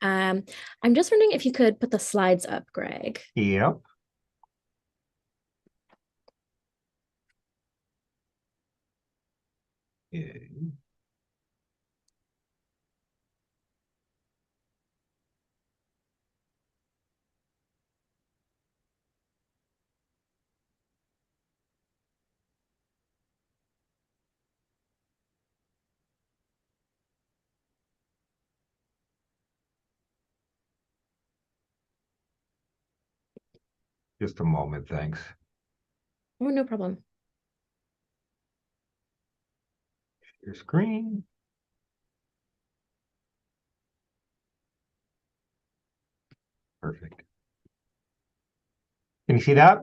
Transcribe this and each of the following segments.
I'm just wondering if you could put the slides up, Greg. Yep. Okay. Just a moment, thanks. Oh, no problem. Your screen. Perfect. Can you see that?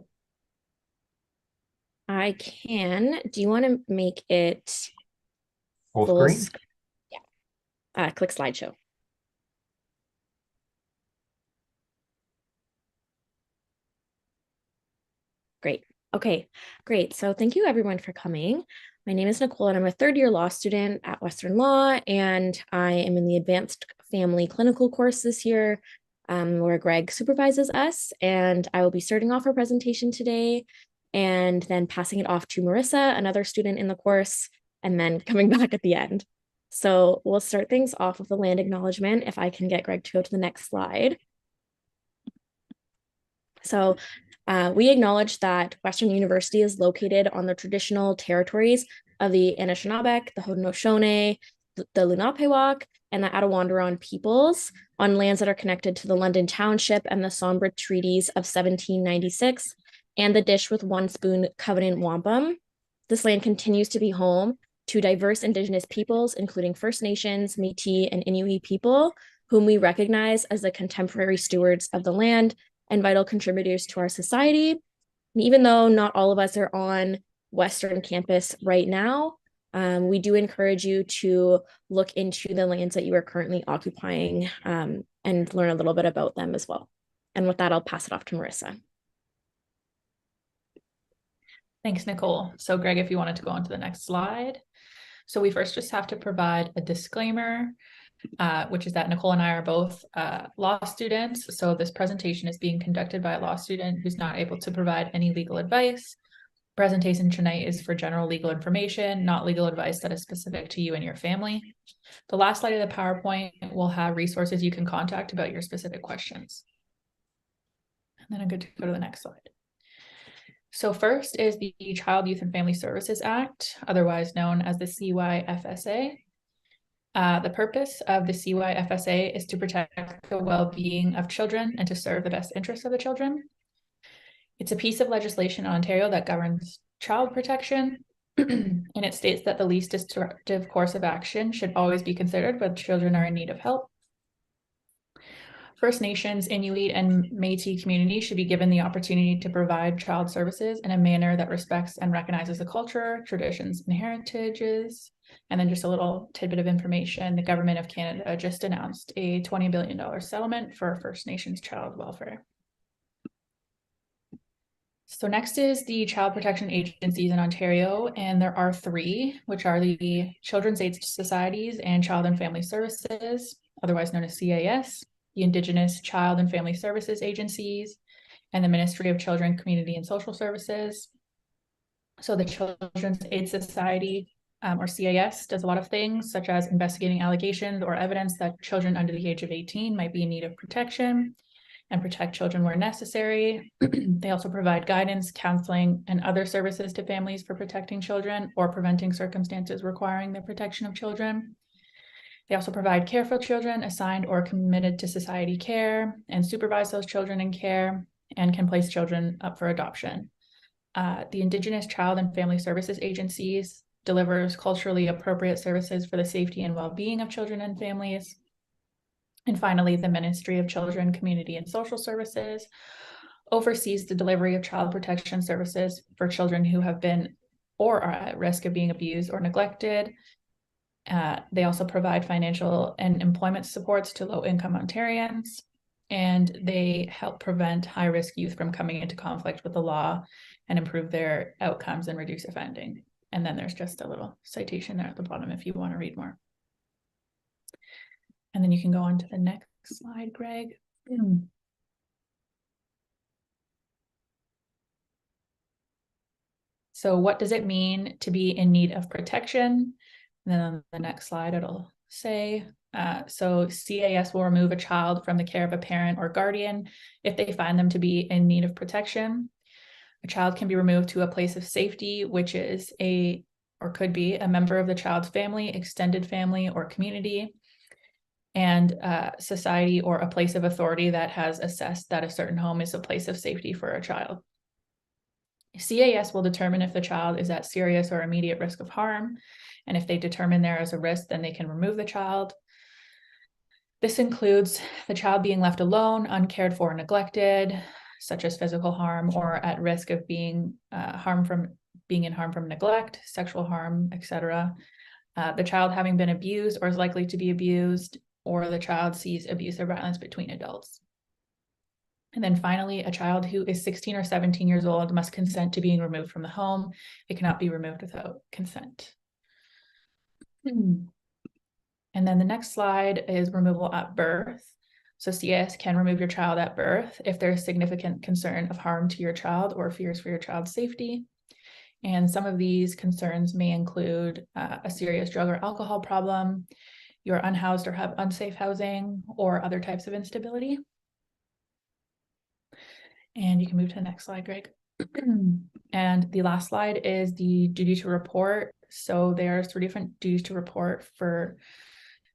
I can. Do you want to make it Full full screen? screen? Yeah. Click slideshow. Great. Okay, great. So thank you everyone for coming. My name is Nicole and I'm a third year law student at Western Law, and I am in the advanced family clinical course this year, where Greg supervises us. And I will be starting off our presentation today and then passing it off to Marissa, another student in the course, and then coming back at the end. So we'll start things off with the land acknowledgement if I can get Greg to go to the next slide. So we acknowledge that Western University is located on the traditional territories of the Anishinaabeg, the Haudenosaunee, the Lenape, and the Attawandaron peoples on lands that are connected to the London Township and the Sombra Treaties of 1796 and the Dish with One Spoon Covenant Wampum. This land continues to be home to diverse Indigenous peoples, including First Nations, Métis, and Inuit people, whom we recognize as the contemporary stewards of the land and vital contributors to our society. And even though not all of us are on Western campus right now, we do encourage you to look into the lands that you are currently occupying, and learn a little bit about them as well. And with that, I'll pass it off to Marissa. Thanks, Nicole. So Greg, if you wanted to go on to the next slide. So we first just have to provide a disclaimer, which is that Nicole and I are both law students. So this presentation is being conducted by a law student who's not able to provide any legal advice. Presentation tonight is for general legal information, not legal advice that is specific to you and your family. The last slide of the PowerPoint will have resources you can contact about your specific questions. And then I'm good to go to the next slide. So first is the Child, Youth, and Family Services Act, otherwise known as the CYFSA. The purpose of the CYFSA is to protect the well-being of children and to serve the best interests of the children. It's a piece of legislation in Ontario that governs child protection, and it states that the least destructive course of action should always be considered when children are in need of help. First Nations, Inuit, and Métis communities should be given the opportunity to provide child services in a manner that respects and recognizes the culture, traditions, and heritages. And then just a little tidbit of information, the Government of Canada just announced a $20 billion settlement for First Nations child welfare. So next is the child protection agencies in Ontario, and there are three, which are the Children's Aid Societies and Child and Family Services, otherwise known as CAS, the Indigenous Child and Family Services Agencies, and the Ministry of Children, Community, and Social Services. So the Children's Aid Society, or CAS, does a lot of things, such as investigating allegations or evidence that children under the age of 18 might be in need of protection and protect children where necessary. They also provide guidance, counseling, and other services to families for protecting children or preventing circumstances requiring the protection of children. They also provide care for children assigned or committed to society care and supervise those children in care and can place children up for adoption. The Indigenous Child and Family Services Agencies delivers culturally appropriate services for the safety and well-being of children and families. And finally, the Ministry of Children, Community, and Social Services oversees the delivery of child protection services for children who have been or are at risk of being abused or neglected. They also provide financial and employment supports to low-income Ontarians, and they help prevent high-risk youth from coming into conflict with the law and improve their outcomes and reduce offending. And then there's just a little citation there at the bottom if you want to read more. And then you can go on to the next slide, Greg. So what does it mean to be in need of protection? And then on the next slide, it'll say, so CAS will remove a child from the care of a parent or guardian if they find them to be in need of protection. A child can be removed to a place of safety, which is or could be a member of the child's family, extended family, or community, and society or a place of authority that has assessed that a certain home is a place of safety for a child. CAS will determine if the child is at serious or immediate risk of harm, and if they determine there is a risk, then they can remove the child. This includes the child being left alone, uncared for, neglected, such as physical harm, or at risk of being in harm from neglect, sexual harm, etc. The child having been abused or is likely to be abused, or the child sees abuse or violence between adults. And then finally, a child who is 16 or 17 years old must consent to being removed from the home. It cannot be removed without consent. And then the next slide is removal at birth. So CAS can remove your child at birth if there's significant concern of harm to your child or fears for your child's safety. And some of these concerns may include a serious drug or alcohol problem, you're unhoused or have unsafe housing, or other types of instability. And you can move to the next slide, Greg. And the last slide is the duty to report. So there are 3 different duties to report for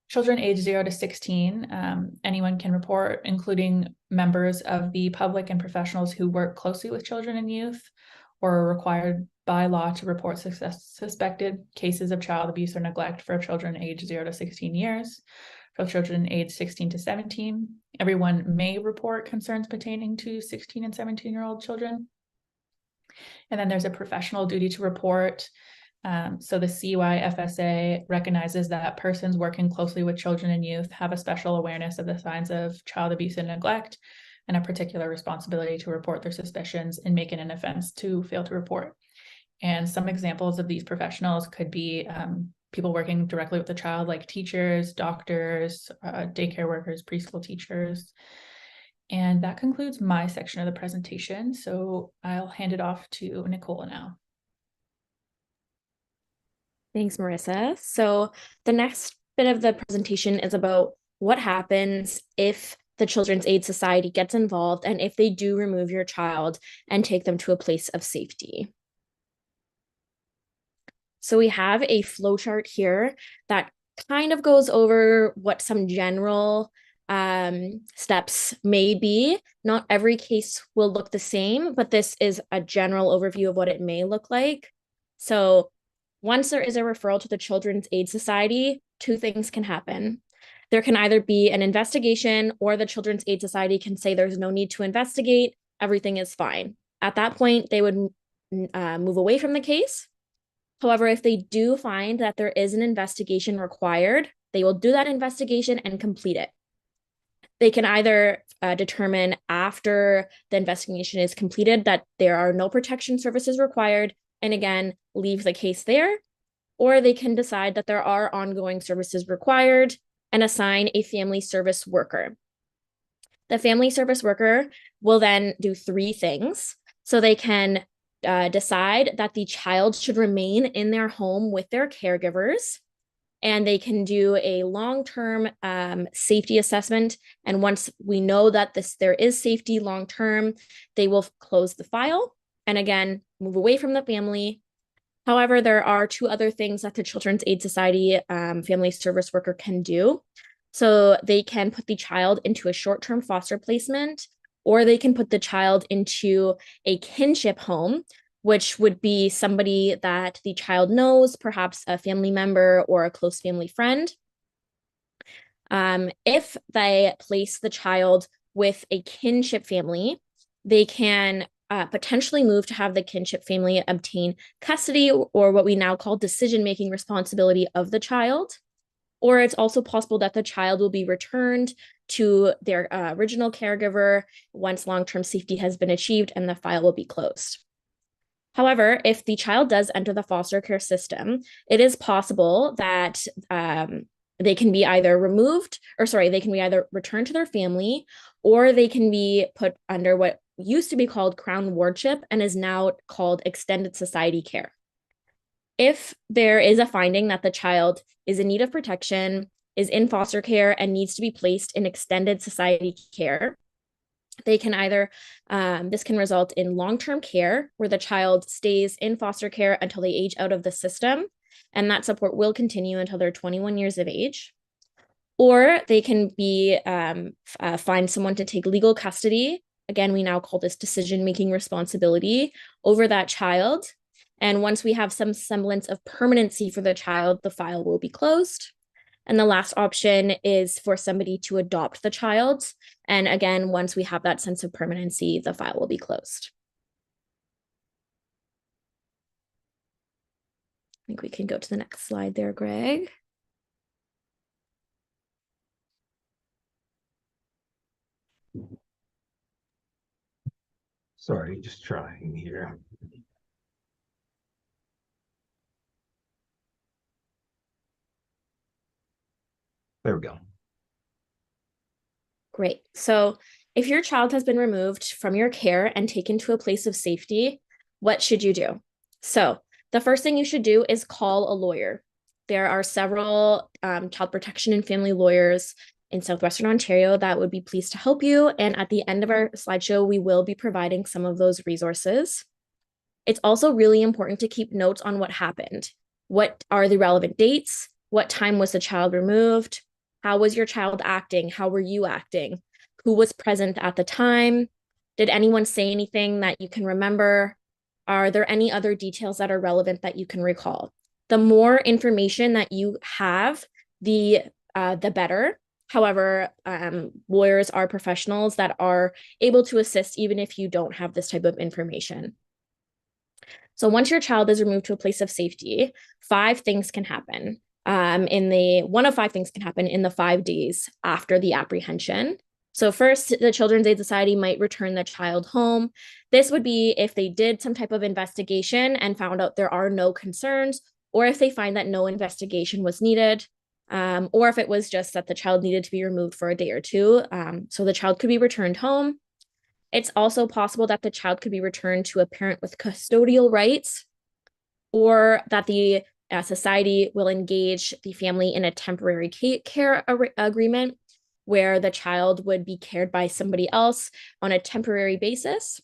children aged 0 to 16. Anyone can report, including members of the public and professionals who work closely with children and youth, or are required by law to report suspected cases of child abuse or neglect for children aged 0 to 16 years. For children aged 16 to 17, everyone may report concerns pertaining to 16 and 17-year-old children. And then there's a professional duty to report. So the CYFSA recognizes that persons working closely with children and youth have a special awareness of the signs of child abuse and neglect, and a particular responsibility to report their suspicions and make it an offense to fail to report. And some examples of these professionals could be people working directly with the child, like teachers, doctors, daycare workers, preschool teachers. And that concludes my section of the presentation. So I'll hand it off to Nicola now. Thanks, Marissa. So the next bit of the presentation is about what happens if the Children's Aid Society gets involved and if they do remove your child and take them to a place of safety. So we have a flowchart here that kind of goes over what some general steps may be. Not every case will look the same, but this is a general overview of what it may look like. So once there is a referral to the Children's Aid Society, 2 things can happen. There can either be an investigation, or the Children's Aid Society can say there's no need to investigate, everything is fine. At that point, they would move away from the case. However, if they do find that there is an investigation required, they will do that investigation and complete it. They can either determine after the investigation is completed that there are no protection services required, and again, leave the case there, or they can decide that there are ongoing services required and assign a family service worker. The family service worker will then do 3 things. So they can decide that the child should remain in their home with their caregivers, and they can do a long-term safety assessment. And once we know that there is safety long-term, they will close the file and again, move away from the family. However, there are 2 other things that the Children's Aid Society family service worker can do. So they can put the child into a short-term foster placement, or they can put the child into a kinship home, which would be somebody that the child knows, perhaps a family member or a close family friend. If they place the child with a kinship family, they can potentially move to have the kinship family obtain custody, or what we now call decision-making responsibility of the child. Or it's also possible that the child will be returned to their original caregiver once long-term safety has been achieved and the file will be closed. However, if the child does enter the foster care system, it is possible that they can be either they can be either returned to their family, or they can be put under what used to be called crown wardship and is now called extended society care. If there is a finding that the child is in need of protection, is in foster care, and needs to be placed in extended society care, they can either, this can result in long-term care where the child stays in foster care until they age out of the system, and that support will continue until they're 21 years of age. Or they can be find someone to take legal custody. Again, we now call this decision-making responsibility over that child. And once we have some semblance of permanency for the child, the file will be closed. And the last option is for somebody to adopt the child. And again, once we have that sense of permanency, the file will be closed. I think we can go to the next slide there, Greg. Sorry, just trying here. There we go. Great. So if your child has been removed from your care and taken to a place of safety, what should you do? So the first thing you should do is call a lawyer. There are several child protection and family lawyers in Southwestern Ontario that would be pleased to help you. And at the end of our slideshow, we will be providing some of those resources. It's also really important to keep notes on what happened. What are the relevant dates? What time was the child removed? How was your child acting? How were you acting? Who was present at the time? Did anyone say anything that you can remember? Are there any other details that are relevant that you can recall? The more information that you have, the better. However, lawyers are professionals that are able to assist even if you don't have this type of information. So once your child is removed to a place of safety, 5 things can happen. One of 5 things can happen in the 5 days after the apprehension. So first, the Children's Aid Society might return the child home. This would be if they did some type of investigation and found out there are no concerns, or if they find that no investigation was needed, or if it was just that the child needed to be removed for a day or 2. So the child could be returned home. It's also possible that the child could be returned to a parent with custodial rights, or that the society will engage the family in a temporary care agreement where the child would be cared by somebody else on a temporary basis.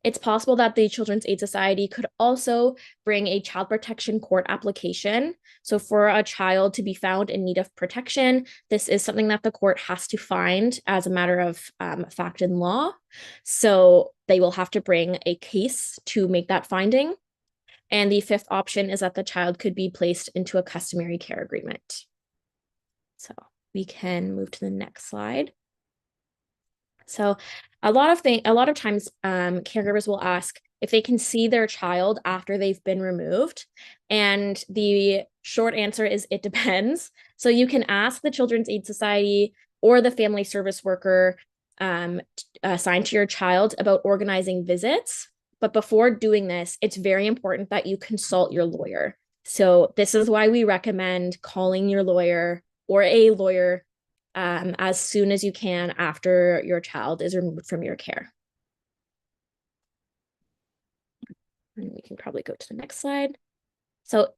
It's possible that the Children's Aid Society could also bring a child protection court application. So for a child to be found in need of protection, this is something that the court has to find as a matter of fact and law. So they will have to bring a case to make that finding. And the 5th option is that the child could be placed into a customary care agreement. So we can move to the next slide. So a lot of times caregivers will ask if they can see their child after they've been removed. And the short answer is it depends. So you can ask the Children's Aid Society or the family service worker assigned to your child about organizing visits. But before doing this, it's very important that you consult your lawyer. So this is why we recommend calling your lawyer or a lawyer as soon as you can after your child is removed from your care. And we can probably go to the next slide. So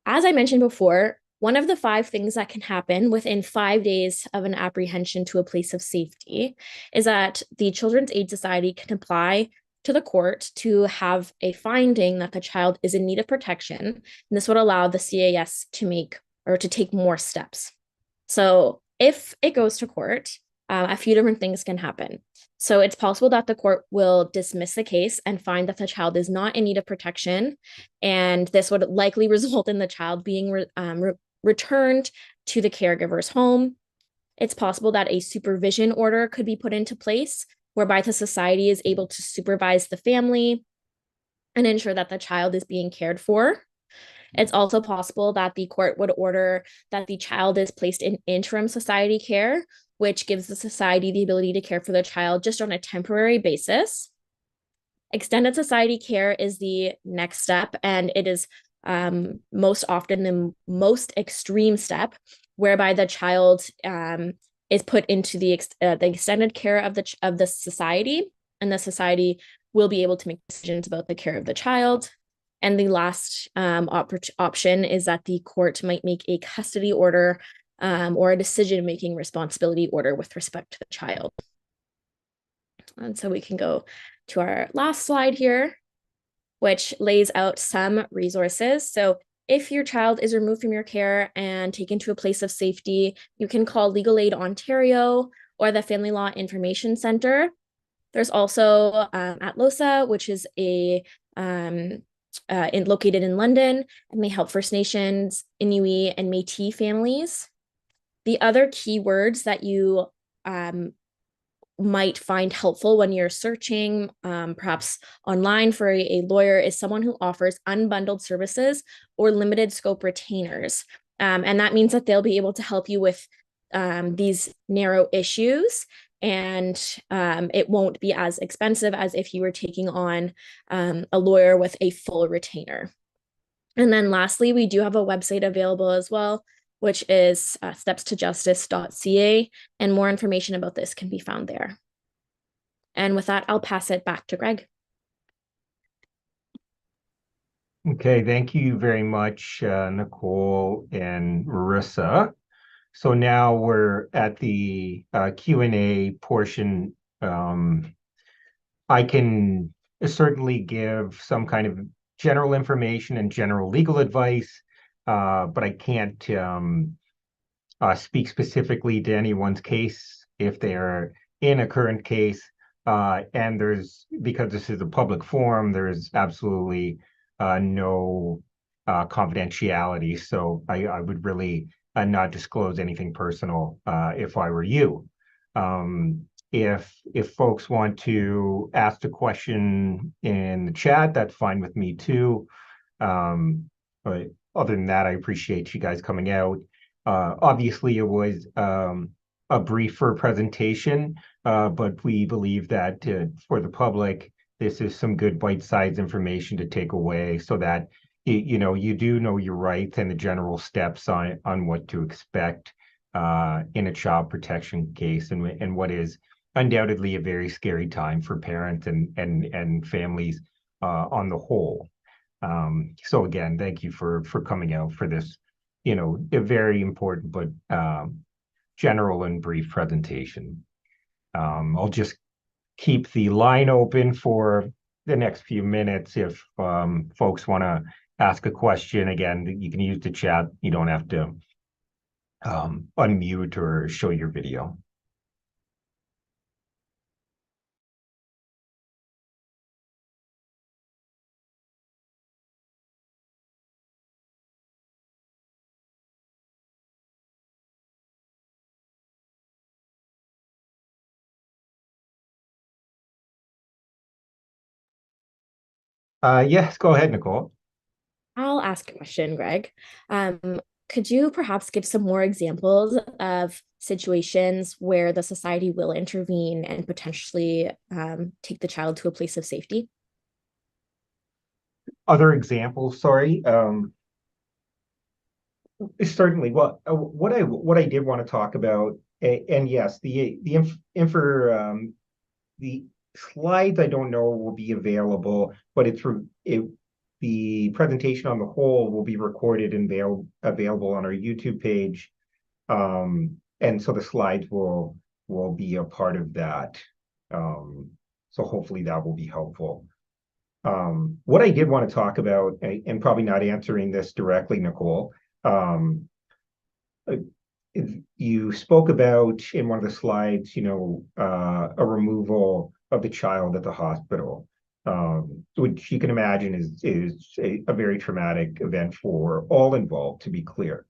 as I mentioned before, one of the 5 things that can happen within 5 days of an apprehension to a place of safety is that the Children's Aid Society can apply to the court to have a finding that the child is in need of protection. And this would allow the CAS to take more steps. So if it goes to court, a few different things can happen. So it's possible that the court will dismiss the case and find that the child is not in need of protection. And this would likely result in the child being returned to the caregiver's home. It's possible that a supervision order could be put into place whereby the society is able to supervise the family and ensure that the child is being cared for. It's also possible that the court would order that the child is placed in interim society care, which gives the society the ability to care for the child just on a temporary basis. Extended society care is the next step, and it is most often the most extreme step, whereby the child is put into the extended care of the society, and the society will be able to make decisions about the care of the child. And the last option is that the court might make a custody order or a decision-making responsibility order with respect to the child. And so we can go to our last slide here, which lays out some resources. So if your child is removed from your care and taken to a place of safety, you can call Legal Aid Ontario or the Family Law Information Center. There's also at LOSA, which is located in London, and may help First Nations, Inuit, and Métis families. The other keywords that you might find helpful when you're searching, perhaps online for a lawyer, is someone who offers unbundled services or limited scope retainers. And that means that they'll be able to help you with these narrow issues, and it won't be as expensive as if you were taking on a lawyer with a full retainer. And then lastly, we do have a website available as well, which is stepstojustice.ca, and more information about this can be found there. And with that, I'll pass it back to Greg. Okay, thank you very much, Nicole and Marissa. So now we're at the Q&A portion. I can certainly give some kind of general information and general legal advice, but I can't speak specifically to anyone's case if they're in a current case. And because this is a public forum, there's absolutely no confidentiality. So I would really not disclose anything personal if I were you. If folks want to ask a question in the chat, that's fine with me too. But other than that, I appreciate you guys coming out. Obviously, it was a briefer presentation, but we believe that for the public, this is some good bite-sized information to take away so that you do know your rights and the general steps on what to expect in a child protection case, and what is undoubtedly a very scary time for parents and families on the whole. So again, thank you for coming out for this, a very important but general and brief presentation. I'll just keep the line open for the next few minutes if folks want to ask a question. Again, you can use the chat. You don't have to unmute or show your video. Yes, go ahead, Nicole. I'll ask a question, Greg. Could you perhaps give some more examples of situations where the society will intervene and potentially take the child to a place of safety? Other examples, sorry. Certainly. Well, what I did want to talk about, and yes, the slides I don't know will be available, but the presentation on the whole will be recorded and available on our YouTube page, and so the slides will be a part of that. So hopefully that will be helpful. What I did want to talk about, and probably not answering this directly, Nicole, you spoke about in one of the slides, a removal of the child at the hospital, which you can imagine is a very traumatic event for all involved, to be clear.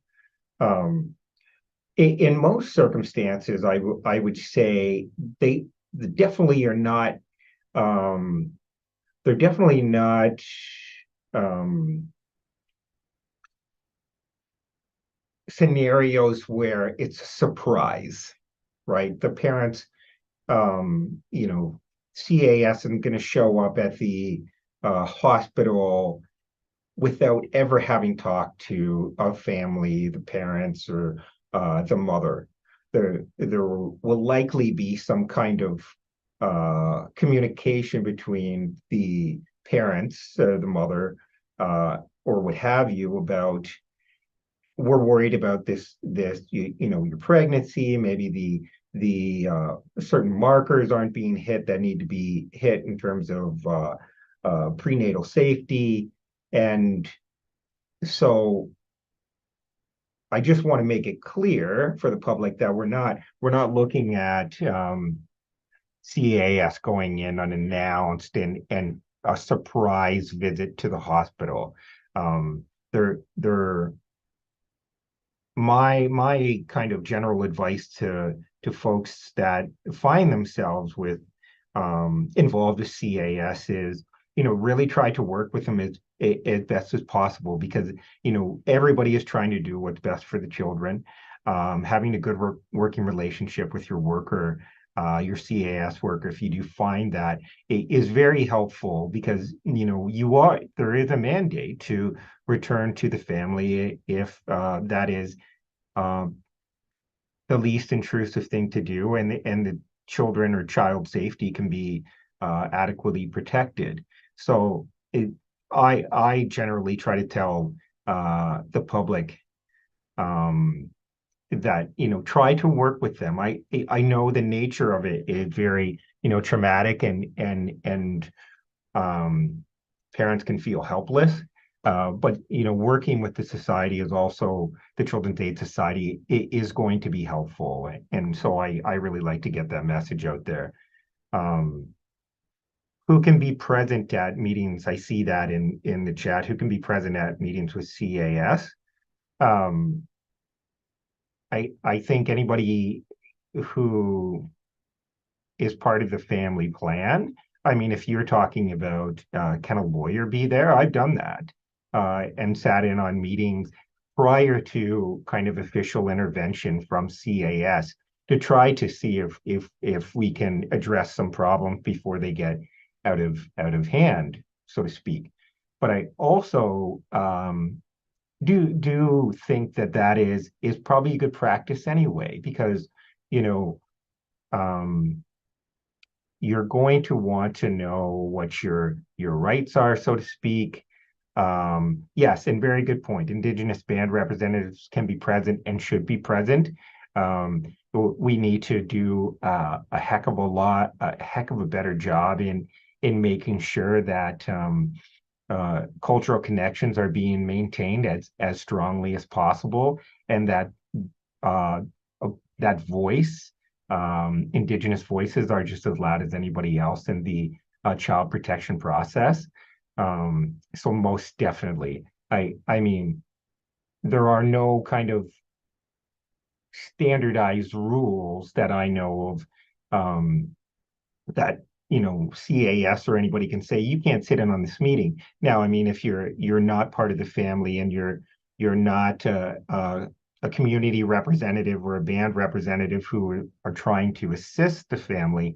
In most circumstances, I would say they definitely are not. They're definitely not scenarios where it's a surprise, right? The parents, CAS isn't going to show up at the hospital without ever having talked to a family, the parents, or the mother. There will likely be some kind of communication between the parents, the mother, or what have you, about, we're worried about this, your pregnancy, maybe the certain markers aren't being hit that need to be hit in terms of prenatal safety. And so I just want to make it clear for the public that we're not looking at CAS going in unannounced and a surprise visit to the hospital. They're my kind of general advice to folks that find themselves with involved with CAS is, really try to work with them as best as possible, because everybody is trying to do what's best for the children. Having a good working relationship with your worker, your CAS worker, if you do find that, it is very helpful, because there is a mandate to return to the family if that is um, the least intrusive thing to do, and the children or child safety can be adequately protected. So I generally try to tell the public um, that try to work with them. I know the nature of it is very traumatic, and parents can feel helpless. But working with the society is also, the Children's Aid Society, is going to be helpful, and so I really like to get that message out there. Um, who can be present at meetings? I see that in the chat. Who can be present at meetings with CAS? Um, I think anybody who is part of the family plan. I mean, if you're talking about can a lawyer be there? I've done that and sat in on meetings prior to kind of official intervention from CAS to try to see if we can address some problems before they get out of hand, so to speak. But I also do think that is probably a good practice anyway, because you know um, you're going to want to know what your rights are, so to speak. Yes, and very good point. Indigenous band representatives can be present and should be present. We need to do a heck of a better job in making sure that cultural connections are being maintained as strongly as possible, and uh, that voice, Indigenous voices, are just as loud as anybody else in the child protection process. So most definitely, I mean, there are no kind of standardized rules that I know of, that CAS or anybody can say you can't sit in on this meeting. Now, I mean, if you're not part of the family, and you're not a community representative or a band representative who are trying to assist the family,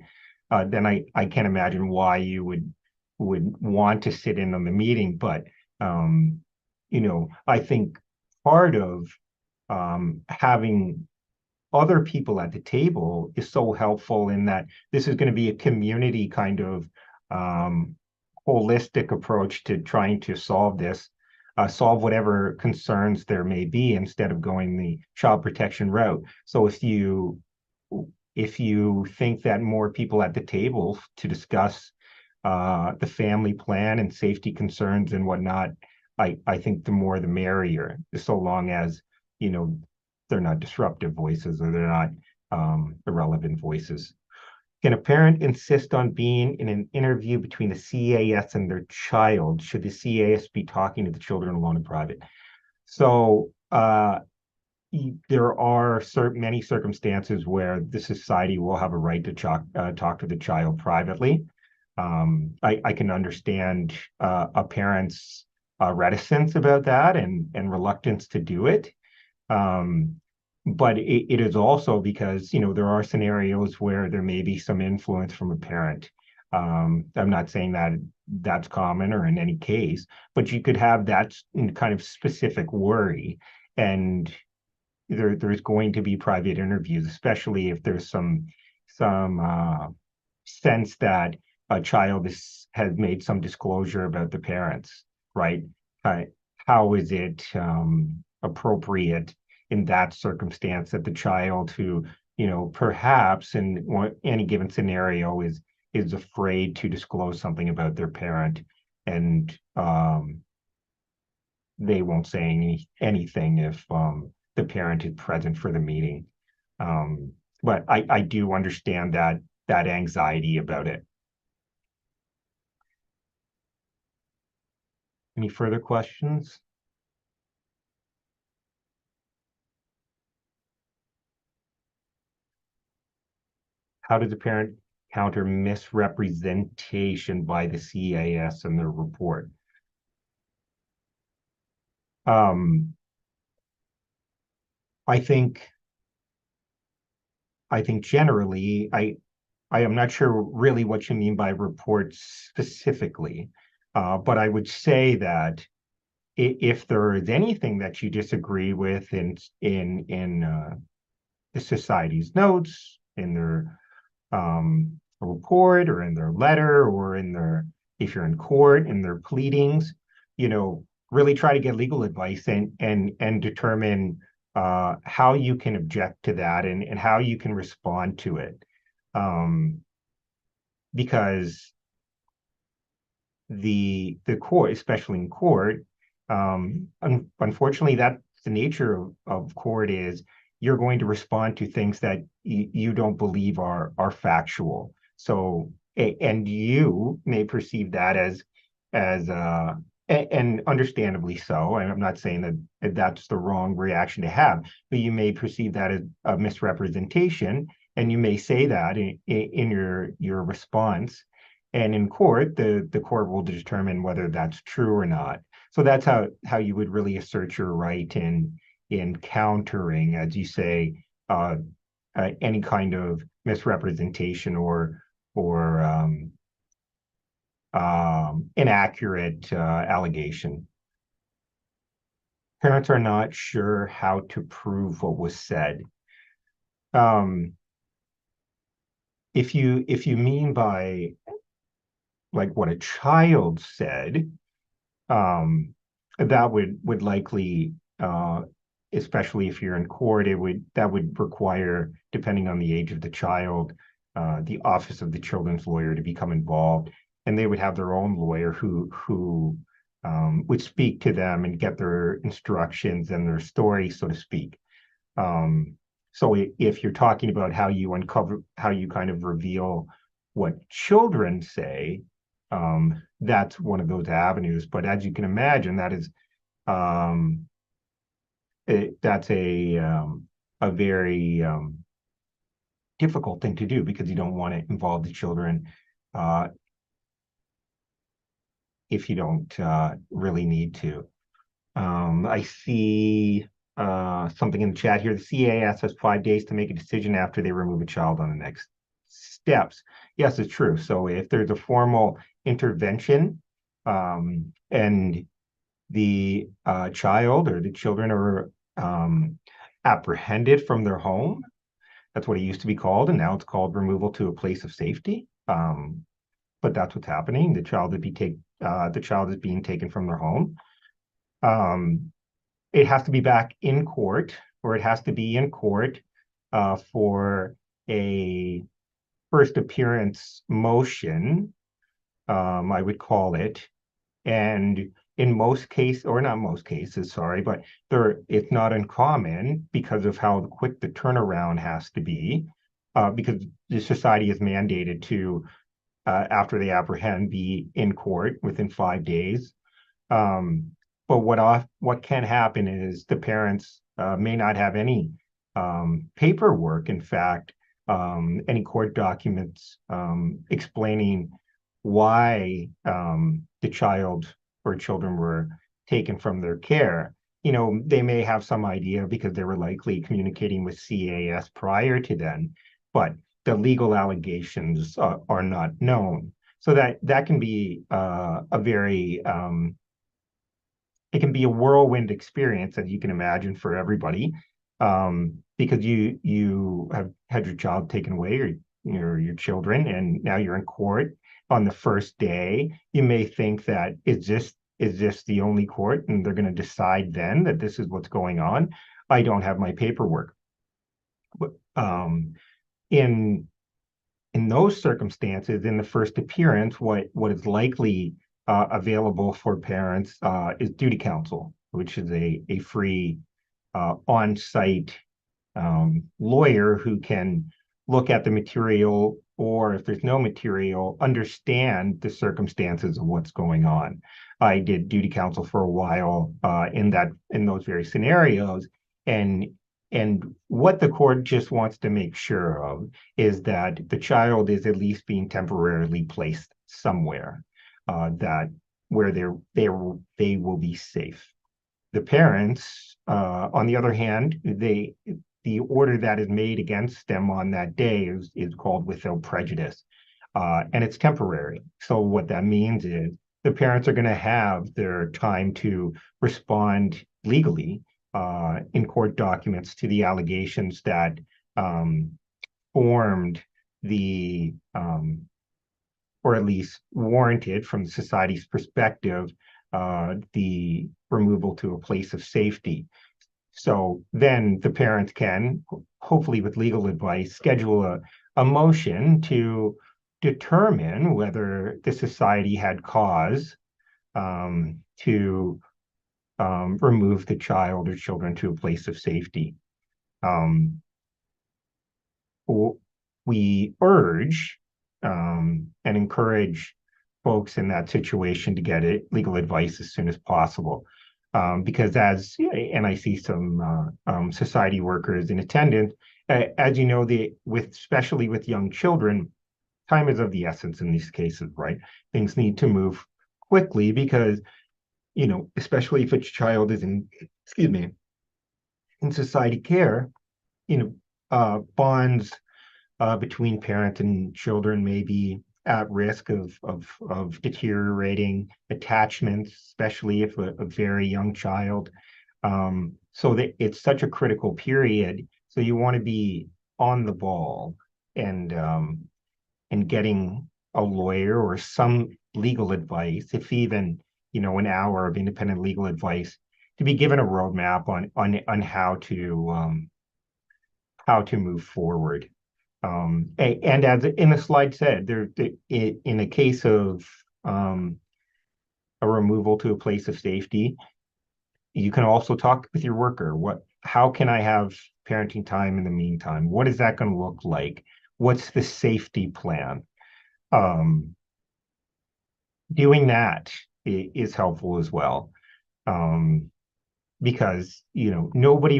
then I can't imagine why you would want to sit in on the meeting. But I think part of having other people at the table is so helpful, in that this is going to be a community kind of um, holistic approach to trying to solve whatever concerns there may be, instead of going the child protection route. So if you think that more people at the table to discuss the family plan and safety concerns and whatnot, I think the more the merrier, so long as you know they're not disruptive voices, or they're not irrelevant voices. Can a parent insist on being in an interview between the CAS and their child? Should the CAS be talking to the children alone in private? So there are many circumstances where the society will have a right to talk to the child privately. I can understand a parent's reticence about that, and reluctance to do it. Um, but it is also because there are scenarios where there may be some influence from a parent. I'm not saying that that's common or in any case, but you could have that kind of specific worry, and there's going to be private interviews, especially if there's some sense that a child has made some disclosure about the parents, right? Uh, how is it appropriate in that circumstance that the child who, perhaps in any given scenario is afraid to disclose something about their parent, and they won't say anything if the parent is present for the meeting. But I do understand that anxiety about it. Any further questions? How did the parent counter misrepresentation by the CAS in their report? I think generally, I am not sure really what you mean by reports specifically, but I would say that if there is anything that you disagree with in the society's notes, in their report, or in their letter, or if you're in court, in their pleadings, really try to get legal advice and determine how you can object to that, and how you can respond to it. Because the court, especially in court, unfortunately, that's the nature of court, is you're going to respond to things that you don't believe are factual. So, and you may perceive that as and understandably so. And I'm not saying that that's the wrong reaction to have, but you may perceive that as a misrepresentation, and you may say that in your response. And in court, the court will determine whether that's true or not. So that's how you would really assert your right in countering, as you say, any kind of misrepresentation or inaccurate allegation. Parents are not sure how to prove what was said. If you mean by like what a child said, that would likely, especially if you're in court, that would require, depending on the age of the child, the office of the children's lawyer to become involved, and they would have their own lawyer who would speak to them and get their instructions and their story, so to speak. So if you're talking about how you kind of reveal what children say, that's one of those avenues. But as you can imagine, that's a very difficult thing to do, because you don't want to involve the children if you don't really need to. I see something in the chat here. The CAS has 5 days to make a decision after they remove a child on the next steps. Yes, it's true. So if there's a formal intervention, and the child or the children are apprehended from their home, that's what it used to be called, and now it's called removal to a place of safety. But that's what's happening. The child is being taken from their home. It has to be back in court, or it has to be in court for a first appearance motion, I would call it. And in most cases, or not most cases, sorry, but it's not uncommon, because of how quick the turnaround has to be, because the society is mandated to, after they apprehend, be in court within 5 days. But what can happen is the parents may not have any paperwork. In fact, any court documents explaining why the child or children were taken from their care. They may have some idea, because they were likely communicating with CAS prior to then, but the legal allegations are not known. So that can be a very it can be a whirlwind experience, as you can imagine, for everybody, because you have had your child taken away, or your children, and now you're in court on the first day. You may think that is this the only court, and they're going to decide then that this is what's going on. I don't have my paperwork. But in those circumstances, in the first appearance, what is likely available for parents is duty counsel, which is a free on-site lawyer who can look at the material, or if there's no material, understand the circumstances of what's going on. I did duty counsel for a while in those very scenarios, and what the court just wants to make sure of is that the child is at least being temporarily placed somewhere that where they will be safe. The parents, on the other hand, the order that is made against them on that day is called without prejudice, and it's temporary. So what that means is the parents are going to have their time to respond legally in court documents to the allegations that formed the or at least warranted from the society's perspective the removal to a place of safety. So then the parents can, hopefully with legal advice, schedule a motion to determine whether the society had cause to remove the child or children to a place of safety. We urge and encourage folks in that situation to get legal advice as soon as possible. Because and I see some society workers in attendance, as you know, especially with young children, time is of the essence in these cases, right? Things need to move quickly because, especially if a child is in society care, bonds between parent and children may be at risk of deteriorating attachments, especially if a very young child. So that it's such a critical period. So you want to be on the ball and getting a lawyer or some legal advice, if even an hour of independent legal advice, to be given a roadmap on how to move forward. And as in the slide said, in a case of a removal to a place of safety, you can also talk with your worker. How can I have parenting time in the meantime? What is that going to look like? What's the safety plan? Doing that is helpful as well. Because nobody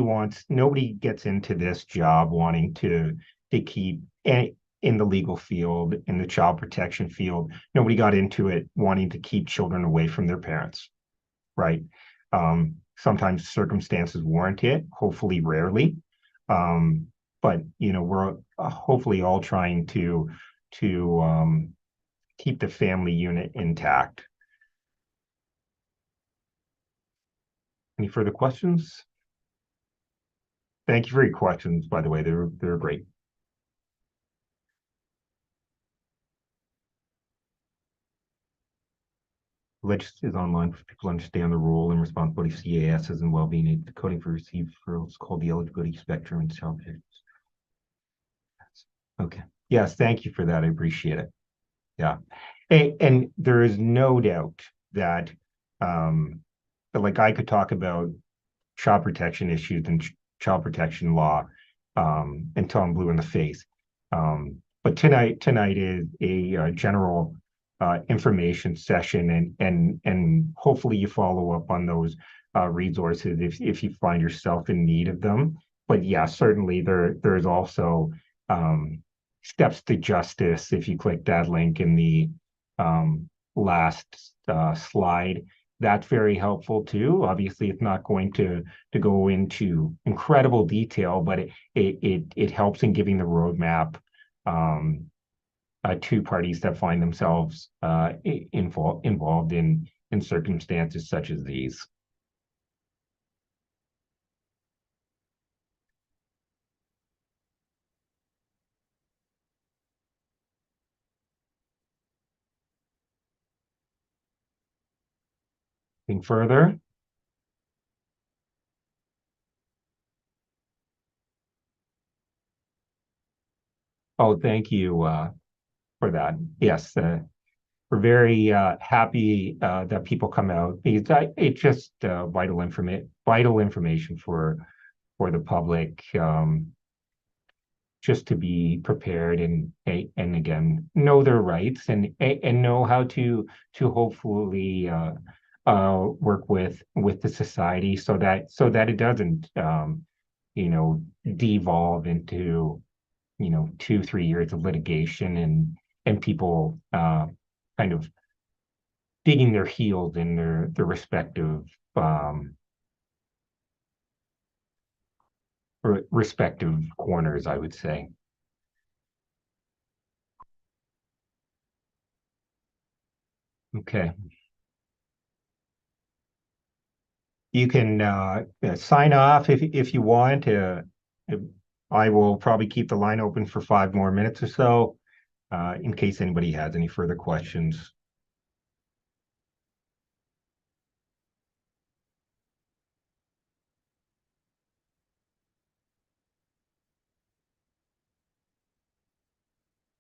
gets into this job wanting to keep in the legal field, in the child protection field. Nobody got into it wanting to keep children away from their parents, right? Sometimes circumstances warrant it, hopefully rarely. But we're hopefully all trying to keep the family unit intact. Any further questions? Thank you for your questions, by the way. They're great. Legislation is online for people to understand the role and responsibility of CASs and well-being. The coding for received referrals called the eligibility spectrum and child care. Okay. Yes, thank you for that. I appreciate it. Yeah. And there is no doubt that like I could talk about child protection issues and child protection law until I'm blue in the face. But tonight is a general information session, and hopefully you follow up on those resources if you find yourself in need of them. But yeah, certainly there's also steps to justice. If you click that link in the last slide, that's very helpful too. Obviously, it's not going to go into incredible detail, but it helps in giving the roadmap to parties that find themselves involved in circumstances such as these. Anything further? Oh, thank you for that. Yes, we're very happy that people come out because it's just vital information for the public, just to be prepared and again know their rights and know how to hopefully work with the society so that it doesn't devolve into 2-3 years of litigation and people kind of digging their heels in their respective um, respective corners, I would say. Okay. You can sign off if you want. I will probably keep the line open for 5 more minutes or so in case anybody has any further questions.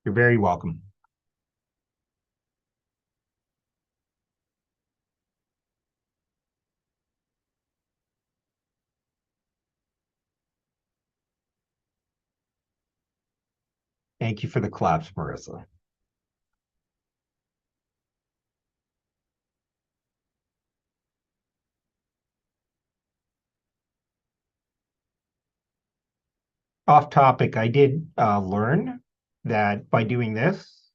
You're very welcome. Thank you for the claps, Marissa. Off topic, I did learn that by doing this,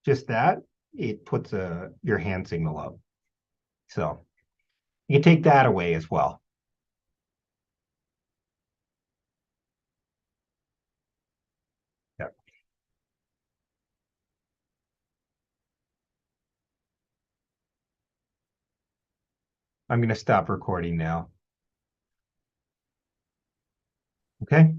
just that, it puts your hand signal up. So you can take that away as well. Yep. I'm going to stop recording now. Okay.